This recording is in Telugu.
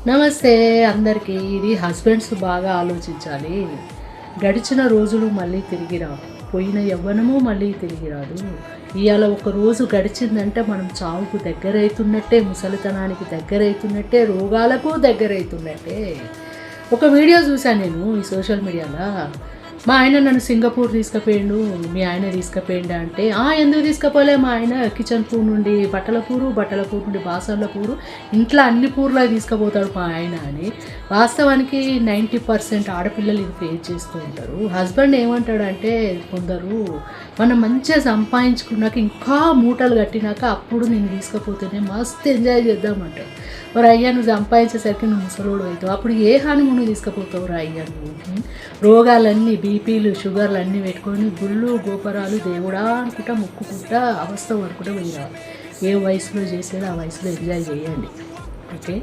నమస్తే అందరికీ. ఇది హస్బెండ్స్ బాగా ఆలోచించాలి. గడిచిన రోజులు మళ్ళీ తిరిగి రావు. పోయిన యవ్వనము మళ్ళీ తిరిగి రాదు. ఇవాళ ఒక రోజు గడిచిందంటే మనం చావుకు దగ్గరవుతున్నట్టే, ముసలితనానికి దగ్గరవుతున్నట్టే, రోగాలకు దగ్గరవుతున్నట్టే. ఒక వీడియో చూశాను నేను ఈ సోషల్ మీడియాలో. మా ఆయన నన్ను సింగపూర్ తీసుకుపోయిండు, మీ ఆయన తీసుకుపోయిండు అంటే, ఎందుకు తీసుకుపోలే, మా ఆయన కిచెన్ పూర్ నుండి బట్టల పూర్ నుండి బాసన్ల పూరు, ఇంట్లో అన్ని పూర్లా తీసుకుపోతాడు మా ఆయన అని. వాస్తవానికి 90% ఆడపిల్లలు ఇది ఫేస్ చేస్తూ ఉంటారు. హస్బెండ్ ఏమంటాడంటే, కొందరు మనం మంచిగా సంపాదించుకున్నాక ఇంకా మూటలు కట్టినాక అప్పుడు నేను తీసుకుపోతేనే మస్తు ఎంజాయ్ చేద్దామంటావు. మరి అయ్యా నువ్వు సంపాదించేసరికి నువ్వు ముసలోడు అవుతావు, అప్పుడు ఏ హానిమూను తీసుకుపోతావు రా అయ్యా నువ్వు. రోగాలన్నీ, బీపీలు, షుగర్లు అన్నీ పెట్టుకొని గుళ్ళు గోపురాలు దేవుడా అనుకుంటా మొక్కుకుంటా అవస్థ అనుకుంటా పోయి రావాలి. ఏ వయసులో చేసేది ఆ వయసులో ఎంజాయ్ చేయండి. ఓకే.